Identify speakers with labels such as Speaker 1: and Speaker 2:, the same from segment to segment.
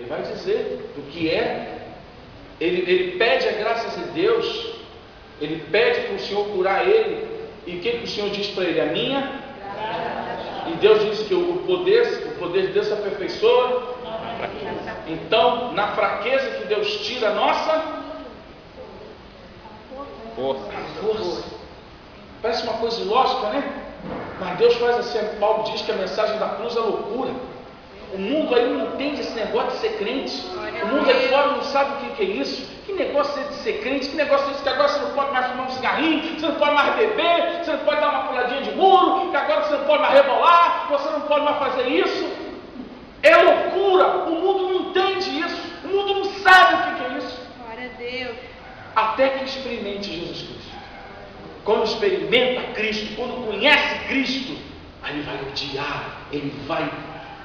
Speaker 1: Ele vai dizer do que é. Ele pede a graças de Deus. Ele pede para o Senhor curar ele. E o que o Senhor diz para ele? A minha. E Deus diz que o poder de Deus se aperfeiçoa. Então, na fraqueza que Deus tira a nossa força. Parece uma coisa ilógica, né? Mas Deus faz assim. Paulo diz que a mensagem da cruz é loucura. O mundo aí não entende esse negócio de ser crente. O mundo aí fora não sabe o que é isso. Que negócio é de ser crente? Que negócio é esse? Que agora você não pode mais fumar um cigarrinho, você não pode mais beber, você não pode dar uma puladinha de muro, que agora você não pode mais rebolar, você não pode mais fazer isso. É loucura. O mundo não entende isso. O mundo não sabe o que é isso.
Speaker 2: Glória a Deus.
Speaker 1: Até que experimente Jesus Cristo. Quando experimenta Cristo, quando conhece Cristo, aí ele vai odiar, ele vai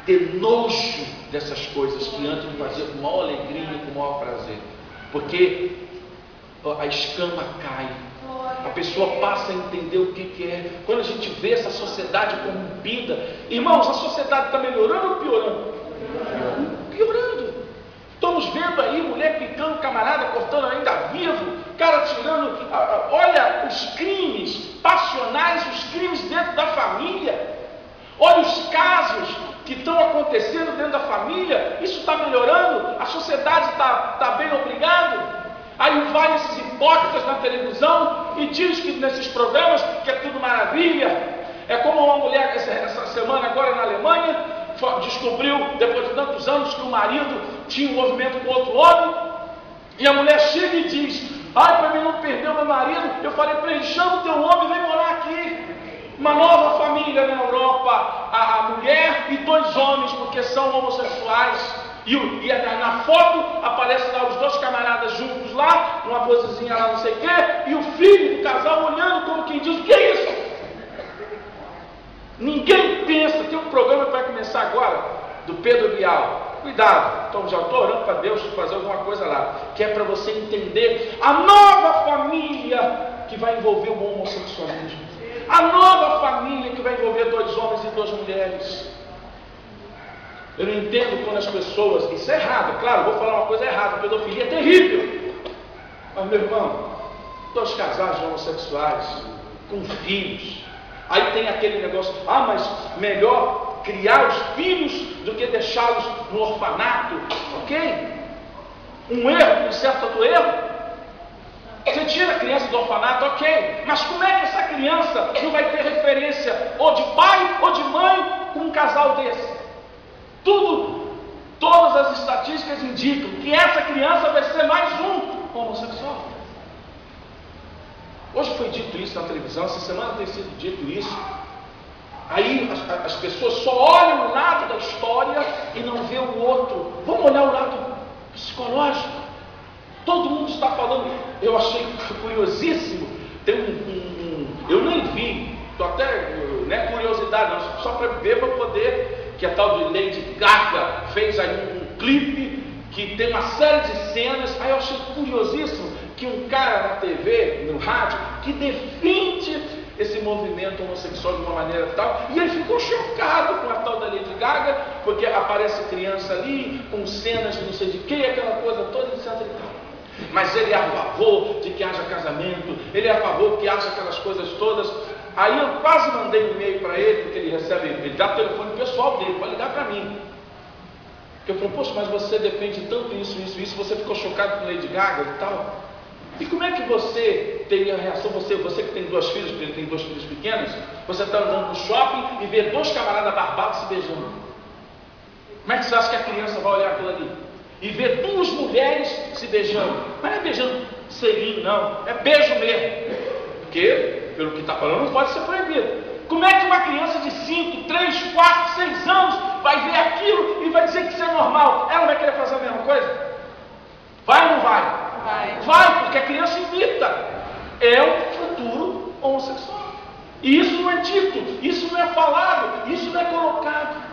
Speaker 1: ter nojo dessas coisas que antes ele fazia com maior alegria e com maior prazer. Porque a escama cai, a pessoa passa a entender o que é. Quando a gente vê essa sociedade corrompida, irmãos, a sociedade está melhorando ou piorando? Piorando. Estamos vendo aí mulher picando camarada, cortando ainda vivo, cara tirando, olha os crimes passionais, os crimes dentro da família, olha os casos que estão acontecendo dentro da família. Isso está melhorando, a sociedade está bem obrigado. Aí vai esses hipócritas na televisão e diz que nesses programas que é tudo maravilha. É como uma mulher essa semana agora na Alemanha descobriu, depois de tantos anos, que o marido tinha um movimento com outro homem, e a mulher chega e diz: ai, para mim não perder o meu marido, eu falei para ele: chama o teu homem e vem morar aqui. Uma nova família na Europa, a mulher e 2 homens, porque são homossexuais, e na foto aparece lá os 2 camaradas juntos lá, numa posezinha lá não sei o que, e o filho do casal olhando como quem diz: o que é isso? Ninguém pensa. Tem um programa que vai começar agora, do Pedro Bial. Cuidado, então já estou orando para Deus fazer alguma coisa lá, que é para você entender a nova família que vai envolver o homossexualismo, a nova família que vai envolver 2 homens e 2 mulheres. Eu não entendo quando as pessoas, isso é errado, claro, vou falar uma coisa errada, pedofilia é terrível, mas meu irmão, 2 casais homossexuais com filhos. Aí tem aquele negócio: ah, mas melhor criar os filhos do que deixá-los no orfanato. Ok? Um erro conserta outro erro. Você tira a criança do orfanato, ok. Mas como é que essa criança não vai ter referência ou de pai ou de mãe com um casal desse? Todas as estatísticas indicam que essa criança vai ser mais um homossexual. Hoje foi dito isso na televisão, essa semana tem sido dito isso. Aí as pessoas só olham um lado da história e não vê o outro. Vamos olhar o lado psicológico. Todo mundo está falando. Eu achei curiosíssimo. Eu nem vi, estou até, não é curiosidade não, só para ver, para poder, que a tal de Lady Gaga fez aí um clipe que tem uma série de cenas. Aí eu achei curiosíssimo que um cara na TV, no rádio, que defende esse movimento homossexual de uma maneira tal, e ele ficou chocado com a tal da Lady Gaga, porque aparece criança ali, com cenas de não sei de que, aquela coisa toda, etc e tal. Mas ele é a favor de que haja casamento, ele é a favor que haja aquelas coisas todas. Aí eu quase mandei um e-mail para ele, porque ele dá o telefone pessoal dele para ligar para mim. Eu falei: poxa, mas você defende tanto isso, você ficou chocado com Lady Gaga e tal? E como é que você teria a reação, você que tem 2 filhos, porque ele tem 2 filhos pequenos, você está andando no shopping e vê 2 camaradas barbados se beijando. Como é que você acha que a criança vai olhar aquilo ali? E ver 2 mulheres se beijando. Mas não é beijando selinho, não, é beijo mesmo. Porque, pelo que está falando, não pode ser proibido. Como é que uma criança de 5, 3, 4, 6 anos vai ver aquilo e vai dizer que isso é normal? Ela vai querer fazer a mesma coisa? Vai ou não vai? Vai, porque a criança imita. É um futuro homossexual. E isso não é dito, isso não é falado, isso não é colocado.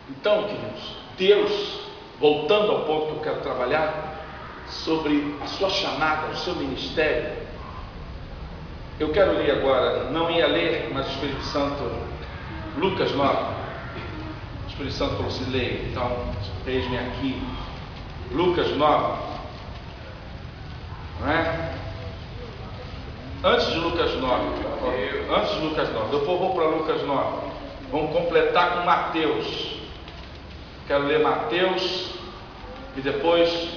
Speaker 1: Então, queridos, Deus, voltando ao ponto que eu quero trabalhar, sobre a sua chamada, o seu ministério, eu quero ler agora, não ia ler, mas o Espírito Santo, Lucas 9. Espírito Santo falou assim: leia. Então, eis-me aqui. Lucas 9. Não é? Antes de Lucas 9. Depois vou para Lucas 9. Vamos completar com Mateus. Quero ler Mateus e depois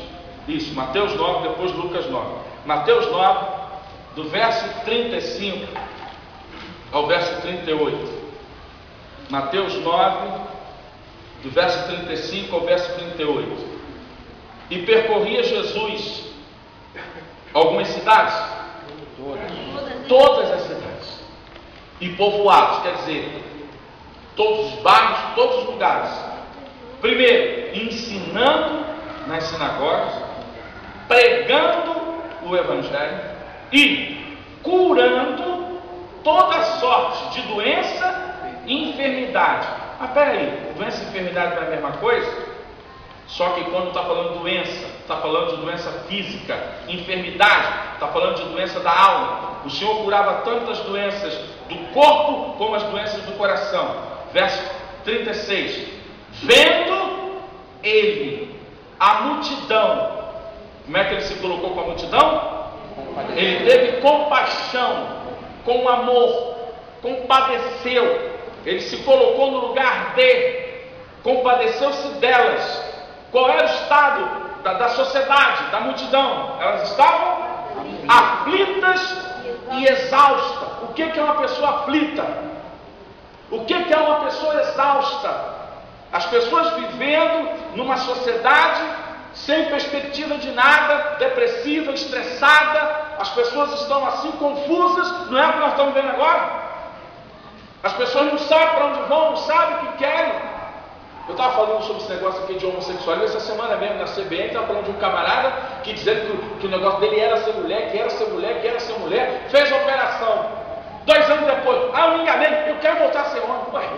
Speaker 1: isso, Mateus 9, depois Lucas 9. Mateus 9, do verso 35 ao verso 38. Mateus 9, do verso 35 ao verso 38. E percorria Jesus algumas cidades? Todas as cidades. E povoados, quer dizer, todos os bairros, todos os lugares. Primeiro, ensinando nas sinagogas, pregando o Evangelho e curando toda sorte de doença e enfermidade. Mas peraí, doença e enfermidade não é a mesma coisa? Só que quando está falando de doença, está falando de doença física, enfermidade, está falando de doença da alma. O Senhor curava tantas doenças do corpo como as doenças do coração. Verso 36. Vendo ele a multidão, como é que ele se colocou com a multidão? Ele teve compaixão, com amor, compadeceu. Ele se colocou no lugar de, compadeceu-se delas. Qual era o estado da sociedade, da multidão? Elas estavam aflitas e exaustas. O que é uma pessoa aflita? O que é uma pessoa exausta? As pessoas vivendo numa sociedade sem perspectiva de nada, depressiva, estressada. As pessoas estão assim confusas. Não é o que nós estamos vendo agora? As pessoas não sabem para onde vão, não sabem o que querem. Eu estava falando sobre esse negócio aqui de homossexualismo essa semana mesmo na CBN. Estava falando de um camarada que dizendo que o negócio dele era ser mulher, que era ser mulher, que era ser mulher. Fez a operação. 2 anos depois, eu me enganei, eu quero voltar a ser homem. Ué.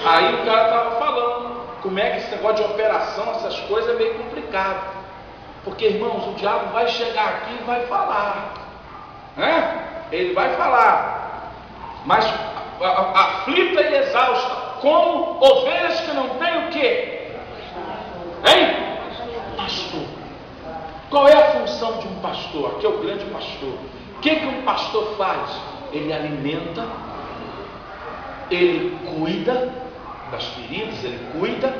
Speaker 1: Aí o cara estava falando como é que esse negócio de operação, essas coisas é meio complicado. Porque, irmãos, o diabo vai chegar aqui e vai falar. Né? Ele vai falar. Mas aflita e exausta, como ovelhas que não têm o quê? Hein? Pastor. Qual é a função de um pastor? Aqui é o grande pastor. O que um pastor faz? Ele alimenta, ele cuida das feridas, ele cuida,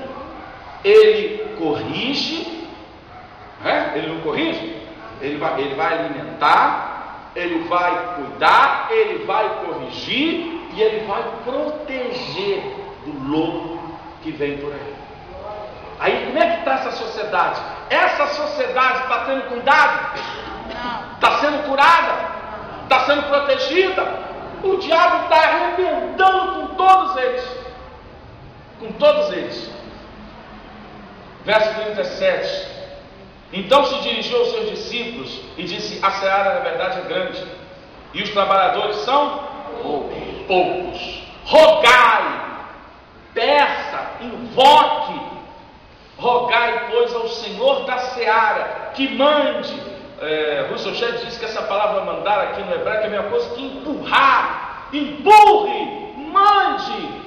Speaker 1: ele corrige, ele não corrige? Ele vai alimentar, ele vai cuidar, ele vai corrigir e ele vai proteger do lobo que vem por aí. Aí como é que está essa sociedade? Essa sociedade está tendo cuidado? Está sendo curada? Está sendo protegida? O diabo está arrebentando com todos eles. Com todos eles. Verso 37. Então se dirigiu aos seus discípulos e disse: a seara na verdade é grande, e os trabalhadores são poucos. Rogai, peça, invoque, rogai, pois, ao Senhor da seara que mande. Russell Shedd diz que essa palavra mandar aqui no hebraico é a mesma coisa que empurrar. Empurre, mande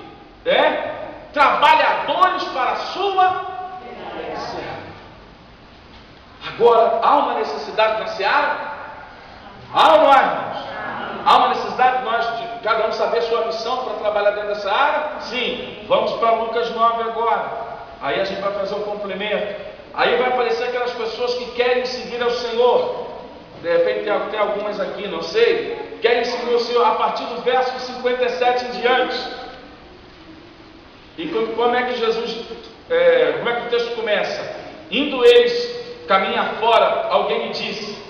Speaker 1: trabalhadores para a sua seara. Agora, há uma necessidade na seara? Há ou não há, irmãos? Há uma necessidade de nós, de cada um saber sua missão para trabalhar dentro dessa área? Sim. Vamos para Lucas 9 agora. Aí a gente vai fazer um complemento. Aí vai aparecer aquelas pessoas que querem seguir ao Senhor. De repente tem algumas aqui, não sei. Querem seguir ao Senhor a partir do verso 57 em diante. E como é que Jesus, como é que o texto começa? Indo eles caminho fora, alguém me disse: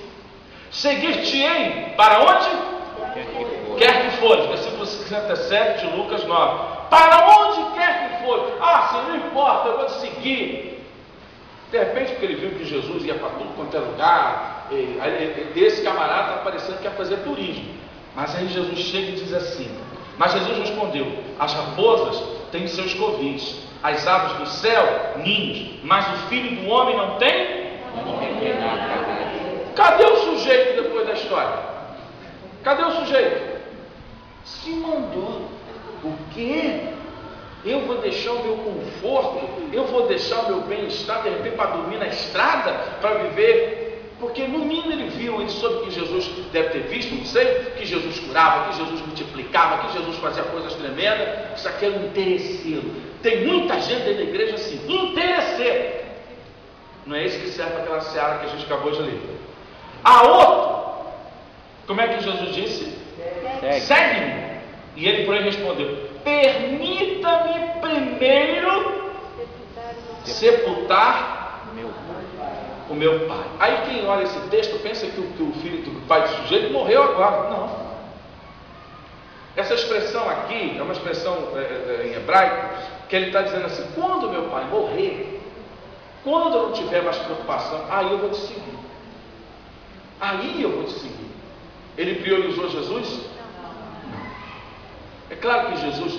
Speaker 1: seguir-te-ei para onde? Quer que fores. Versículo 57 de Lucas 9. Para onde quer que fores? Senhor, não importa, eu vou te seguir. De repente, porque ele viu que Jesus ia para tudo quanto é lugar, esse camarada está parecendo que quer fazer turismo. Mas aí Jesus chega e diz assim: mas Jesus respondeu: as raposas têm seus covis, as aves do céu ninhos, mas o filho do homem não tem? Cadê o sujeito depois da história? Cadê o sujeito? Se mandou. O quê? Eu vou deixar o meu conforto, eu vou deixar o meu bem-estar, de repente, para dormir na estrada, para viver. Porque no mínimo ele viu, ele soube que Jesus deve ter visto, não sei, que Jesus curava, que Jesus multiplicava, que Jesus fazia coisas tremendas. Isso aqui é um interesseiro. Tem muita gente dentro da igreja assim, interesseiro. Não é isso que serve para aquela seara que a gente acabou de ler. A outro, como é que Jesus disse? Segue-me. E ele, porém, respondeu: permita-me primeiro sepultar o meu pai. Aí quem olha esse texto pensa que o filho do pai do sujeito morreu agora. Não. Essa expressão aqui é uma expressão em hebraico, que ele está dizendo assim: quando meu pai morrer, quando eu não tiver mais preocupação, aí eu vou te seguir. Aí eu vou te seguir. Ele priorizou Jesus? É claro que Jesus,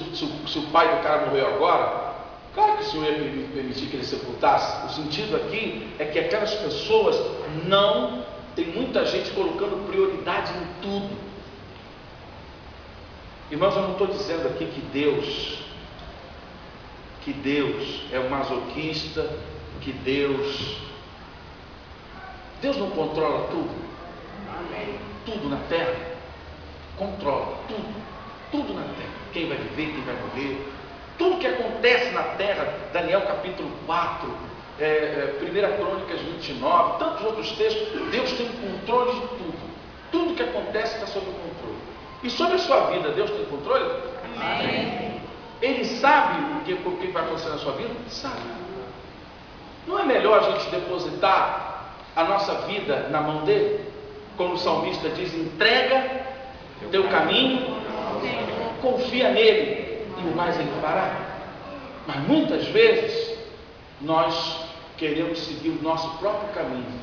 Speaker 1: se o pai do cara morreu agora, claro que o Senhor ia permitir que ele sepultasse. O sentido aqui é que aquelas pessoas não... Tem muita gente colocando prioridade em tudo. Irmãos, eu não estou dizendo aqui que Deus é um masoquista, que Deus não controla tudo. Amém. Tudo na terra controla tudo na terra. Quem vai viver, quem vai morrer, tudo que acontece na terra. Daniel capítulo 4, 1 Crônicas 29, tantos outros textos. Deus tem controle de tudo que acontece está sob controle. E sobre a sua vida, Deus tem controle? Amém. Ele sabe o que vai acontecer na sua vida? Sabe. Não é melhor a gente depositar a nossa vida na mão dele? Como o salmista diz: entrega teu caminho, confia nele e o mais ele fará. Mas muitas vezes nós queremos seguir o nosso próprio caminho,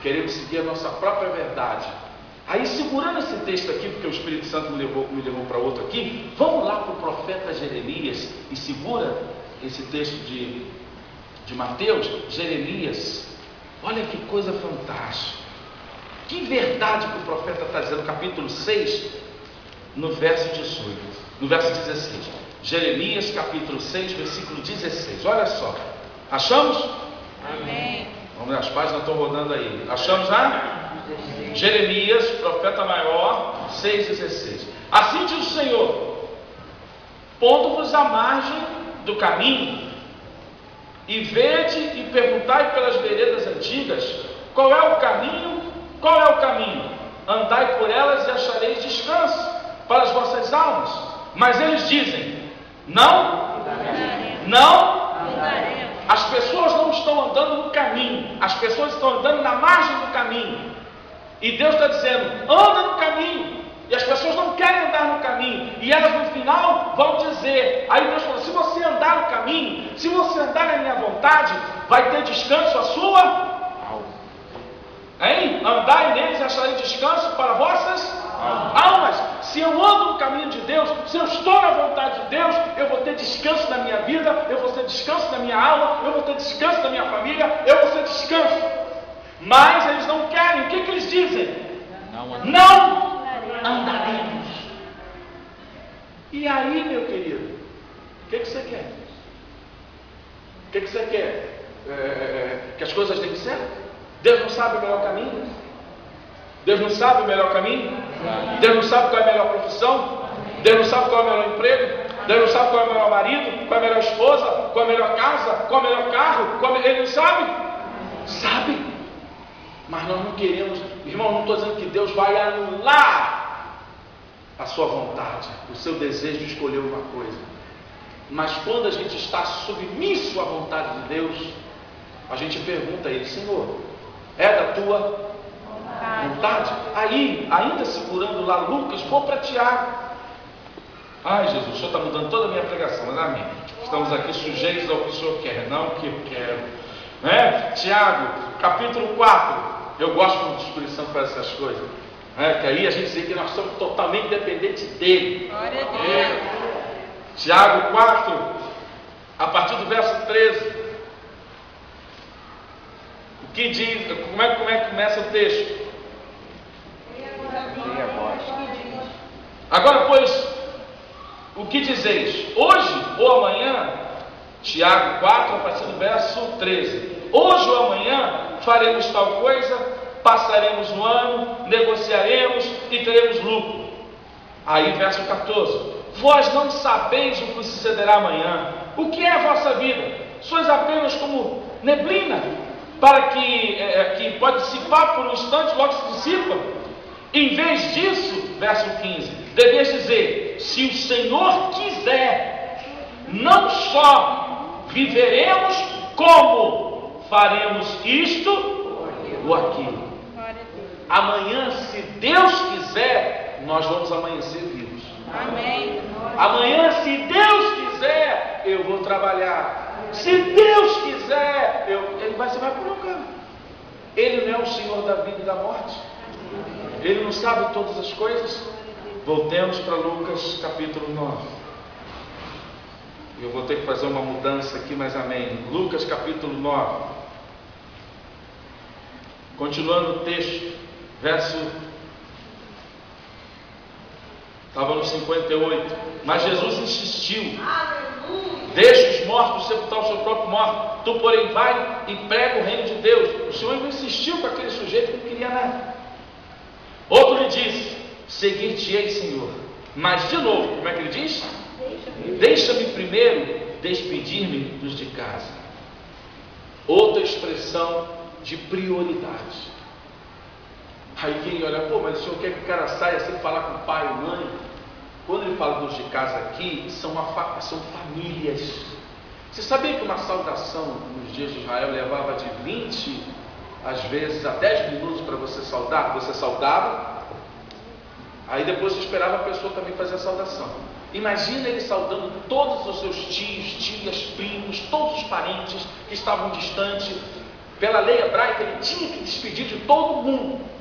Speaker 1: queremos seguir a nossa própria verdade. Aí, segurando esse texto aqui, porque o Espírito Santo me levou para outro aqui, vamos lá para o profeta Jeremias e segura esse texto de Mateus. Jeremias, olha que coisa fantástica, que verdade que o profeta está dizendo, capítulo 6, no verso 18, no verso 16. Jeremias capítulo 6, versículo 16. Olha só, achamos? Amém. Vamos ver, as páginas estão rodando aí. Achamos lá? Jeremias, profeta maior, 6,16. Assim diz o Senhor: pondo-vos à margem do caminho, e vede e perguntai pelas veredas antigas, qual é o caminho? Qual é o caminho? Andai por elas e achareis descanso para as vossas almas. Mas eles dizem: não, não. As pessoas não estão andando no caminho, as pessoas estão andando na margem do caminho. E Deus está dizendo: anda no caminho. E as pessoas não querem andar no caminho. E elas no final vão dizer. Aí Deus falou: se você andar no caminho, se você andar na minha vontade, vai ter descanso a sua alma. Hein? Andai neles e acharei descanso para vossas almas. Se eu ando no caminho de Deus, se eu estou na vontade de Deus, eu vou ter descanso na minha vida, eu vou ter descanso na minha alma, eu vou ter descanso na minha família, eu vou ter descanso. Mas eles não querem. O que eles dizem? Não andaremos. E aí, meu querido, o que você quer? O que você quer? Que as coisas deem certo? Deus não sabe o melhor caminho? Deus não sabe o melhor caminho? Deus não sabe qual é a melhor profissão? Deus não sabe qual é o melhor emprego? Deus não sabe qual é o melhor marido? Qual é a melhor esposa? Qual é a melhor casa? Qual é o melhor carro? Ele não sabe? Sabe. Mas nós não queremos. Irmão, não estou dizendo que Deus vai anular a sua vontade, o seu desejo de escolher uma coisa. Mas quando a gente está submisso à vontade de Deus, a gente pergunta a Ele: Senhor, é da tua vontade? Aí, ainda segurando lá Lucas, vou para Tiago. Ai, Jesus, o Senhor está mudando toda a minha pregação, mas amém. Estamos aqui sujeitos ao que o Senhor quer, não o que eu quero. Né? Tiago, capítulo 4. Eu gosto quando o Espírito Santo faz essas coisas. Que aí a gente diz que nós somos totalmente dependentes dele. Glória a Deus. Tiago 4, a partir do verso 13. O que diz? Como é que começa o texto? Agora, pois, O que dizeis? Hoje ou amanhã? Tiago 4, a partir do verso 13. Hoje ou amanhã faremos tal coisa, passaremos um ano, negociaremos e teremos lucro. Aí verso 14. Vós não sabeis o que sucederá amanhã. O que é a vossa vida? Sois apenas como neblina, para que pode dissipar por um instante, logo se dissipa. Em vez disso, verso 15, deveis dizer: se o Senhor quiser, não só viveremos, como faremos isto ou aquilo. Amanhã, se Deus quiser, nós vamos amanhecer vivos.
Speaker 2: Amém.
Speaker 1: Amanhã, se Deus quiser, eu vou trabalhar. Se Deus quiser, você vai colocar. Ele não é o Senhor da vida e da morte. Ele não sabe todas as coisas. Voltemos para Lucas capítulo 9. Eu vou ter que fazer uma mudança aqui, mas amém. Lucas capítulo 9. Continuando o texto, verso... Estava no 58. Mas Jesus insistiu: deixa os mortos sepultar o seu próprio morto. Tu, porém, vai e prega o reino de Deus. O Senhor ainda insistiu com aquele sujeito que não queria nada. Outro lhe disse: seguir-te-ei, Senhor. Mas, de novo, como é que ele diz? Deixa-me primeiro despedir-me dos de casa. Outra expressão de prioridade. Aí quem olha: pô, mas o senhor quer que o cara saia sem falar com o pai e mãe? Quando ele fala dos de casa aqui, são famílias. Você sabia que uma saudação nos dias de Israel levava de 20, às vezes, a 10 minutos para você saudar? Você saudava, aí depois você esperava a pessoa também fazer a saudação. Imagina ele saudando todos os seus tios, tias, primos, todos os parentes que estavam distantes. Pela lei hebraica, ele tinha que despedir de todo mundo.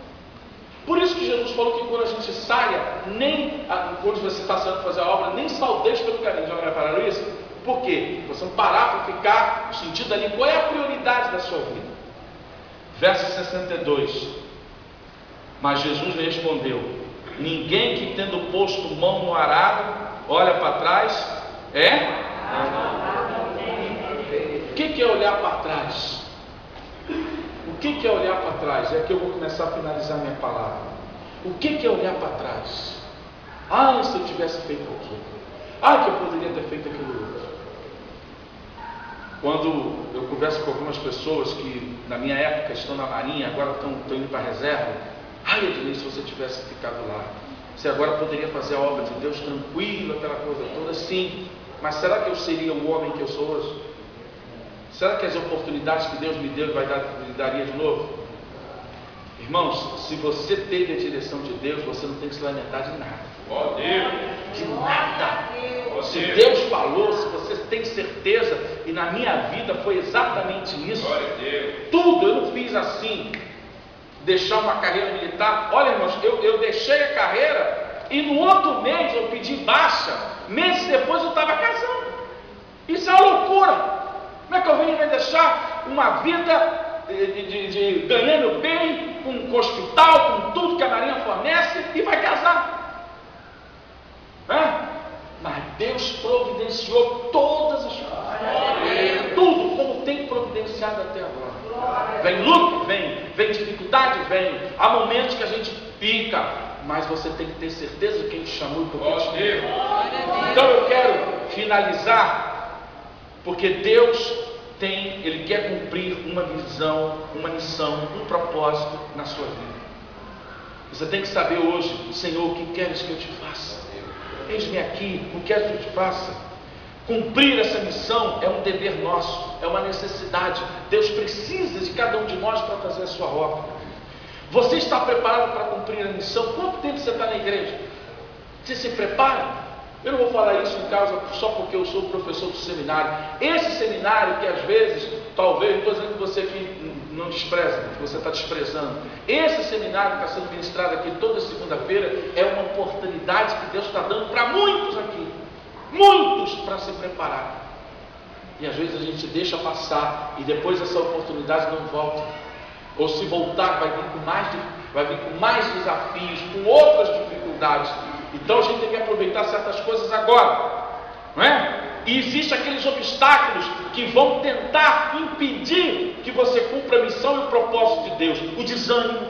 Speaker 1: Por isso que Jesus falou que quando a gente saia, quando você está saindo fazer a obra, nem saudeis pelo caminho. Já não repararam isso? Por quê? Você não parar para ficar no sentido ali, qual é a prioridade da sua vida? Verso 62. Mas Jesus lhe respondeu: ninguém que tendo posto mão no arado, olha para trás, O que é olhar para trás? O que é olhar para trás? É que eu vou começar a finalizar minha palavra. O que é olhar para trás? Se eu tivesse feito aquilo. Que eu poderia ter feito aquilo outro. Quando eu converso com algumas pessoas que na minha época estão na marinha, agora estão indo para a reserva. Ednei, se você tivesse ficado lá, você agora poderia fazer a obra de Deus tranquilo, aquela coisa toda. Sim, mas será que eu seria o homem que eu sou hoje? Será que as oportunidades que Deus me deu me daria de novo? Irmãos, se você teve a direção de Deus, você não tem que se lamentar de nada. De nada. Se Deus falou, se você tem certeza, e na minha vida foi exatamente isso. Tudo, eu não fiz assim, deixar uma carreira militar. Olha, irmãos, eu deixei a carreira e no outro mês eu pedi baixa. Meses depois eu estava casando. Isso é uma loucura. Como é que alguém vai deixar uma vida de ganhando bem, com hospital, com tudo que a Marinha fornece, e vai casar? Mas Deus providenciou todas as coisas. Tudo como tem providenciado até agora. Vem luta, vem dificuldade, vem. Há momentos que a gente fica, mas você tem que ter certeza de quem te chamou e por que te chamou. Então eu quero finalizar. Porque Deus Ele quer cumprir uma visão, uma missão, um propósito na sua vida. Você tem que saber hoje: Senhor, o que queres que eu te faça? Eis-me aqui, o que queres que eu te faça? Cumprir essa missão é um dever nosso, é uma necessidade. Deus precisa de cada um de nós para fazer a sua obra. Você está preparado para cumprir a missão? Quanto tempo você está na igreja? Você se prepara? Eu não vou falar isso em causa só porque eu sou professor do seminário. Esse seminário que às vezes, talvez, não estou dizendo que você aqui não despreza, que você está desprezando. Esse seminário que está sendo ministrado aqui toda segunda-feira é uma oportunidade que Deus está dando para muitos aqui. Muitos para se preparar. E às vezes a gente deixa passar e depois essa oportunidade não volta. Ou se voltar, vai vir com mais desafios, com outras dificuldades. Então a gente tem que aproveitar certas coisas agora, não é? E existem aqueles obstáculos que vão tentar impedir que você cumpra a missão e o propósito de Deus. O desânimo,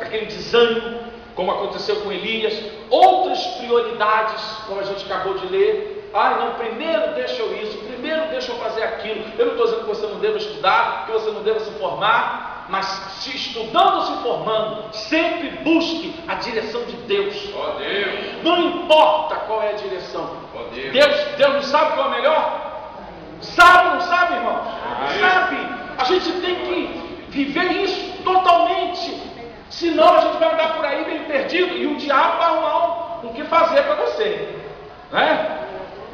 Speaker 1: aquele desânimo, como aconteceu com Elias. Outras prioridades, como a gente acabou de ler. Não, primeiro deixa eu isso, primeiro deixa eu fazer aquilo. Eu não estou dizendo que você não deva estudar, que você não deva se formar, mas se estudando ou se formando, sempre busque a direção de Deus.
Speaker 2: Oh, Deus.
Speaker 1: Não importa qual é a direção.
Speaker 2: Oh,
Speaker 1: Deus não sabe qual é o melhor? Sabe ou não sabe, irmão? Sabe. A gente tem que viver isso totalmente. Senão a gente vai andar por aí bem perdido e o diabo vai arrumar o que fazer para você, né?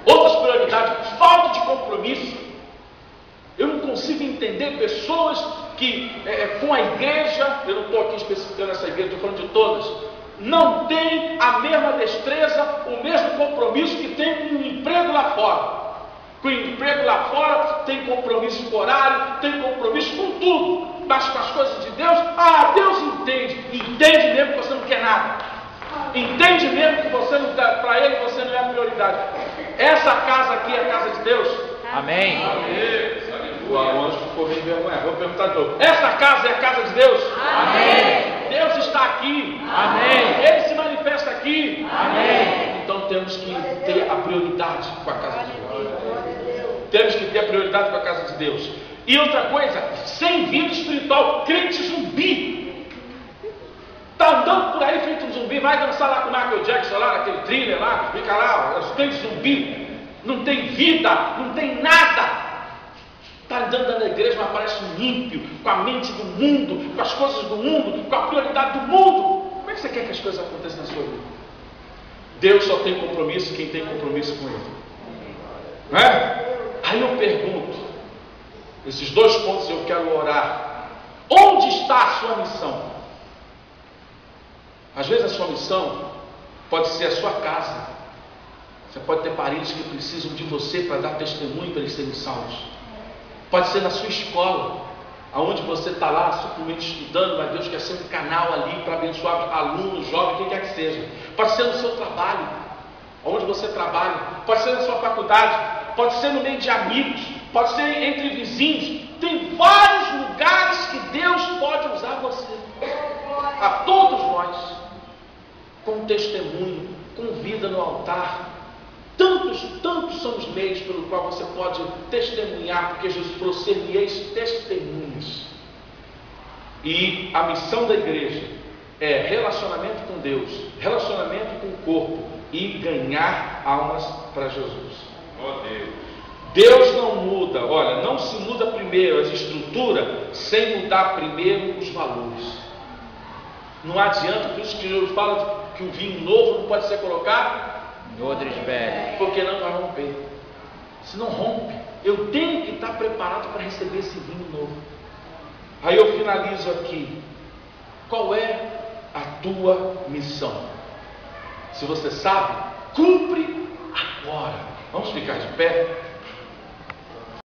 Speaker 1: Outras prioridades, falta de compromisso. Eu não consigo entender pessoas que com a igreja, eu não estou aqui especificando essa igreja, estou falando de todas, não tem a mesma destreza, o mesmo compromisso que tem com o emprego lá fora. Com o emprego lá fora, tem compromisso com horário, tem compromisso com tudo, mas com as coisas de Deus, Deus entende mesmo que você não quer nada, entende mesmo que você não quer, para Ele você não é a prioridade. Essa casa aqui é a casa de Deus.
Speaker 3: Amém.
Speaker 1: O anjo ficou bem vergonhado. Vou perguntar de novo. Essa casa é a casa de Deus?
Speaker 3: Amém.
Speaker 1: Deus está aqui.
Speaker 3: Amém.
Speaker 1: Ele se manifesta aqui.
Speaker 3: Amém.
Speaker 1: Então temos que ter a prioridade com a casa de Deus. Temos que ter a prioridade com a casa de Deus. E outra coisa, sem vida espiritual, crente zumbi. Está andando por aí feito um zumbi, vai dançar lá com o Michael Jackson, lá naquele thriller lá, fica lá, os crentes zumbi. Não tem vida, não tem nada. Está andando na igreja, mas parece um ímpio, com a mente do mundo, com as coisas do mundo, com a prioridade do mundo. Como é que você quer que as coisas aconteçam na sua vida? Deus só tem compromisso quem tem compromisso com Ele. Não é? Aí eu pergunto, esses dois pontos eu quero orar. Onde está a sua missão? Às vezes a sua missão pode ser a sua casa. Você pode ter parentes que precisam de você para dar testemunho para eles serem salvos. Pode ser na sua escola, aonde você está lá simplesmente estudando, mas Deus quer ser um canal ali para abençoar alunos, jovens, quem quer que seja. Pode ser no seu trabalho, onde você trabalha. Pode ser na sua faculdade, pode ser no meio de amigos, pode ser entre vizinhos. Tem vários lugares que Deus pode usar você. A todos nós, com testemunho, com vida no altar. Tantos são os meios pelo qual você pode testemunhar, porque Jesus falou: ser-me-eis testemunhas. E a missão da igreja é relacionamento com Deus, relacionamento com o corpo e ganhar almas para Jesus.
Speaker 2: Oh, Deus.
Speaker 1: Deus não muda, olha, não se muda primeiro as estruturas sem mudar primeiro os valores. Não adianta, por isso que Jesus fala que o vinho novo não pode ser colocado
Speaker 3: No odres velho.
Speaker 1: porque não vai romper. Se não rompe, eu tenho que estar preparado para receber esse vinho novo. Aí eu finalizo aqui. Qual é a tua missão? Se você sabe, cumpre agora. Vamos ficar de pé?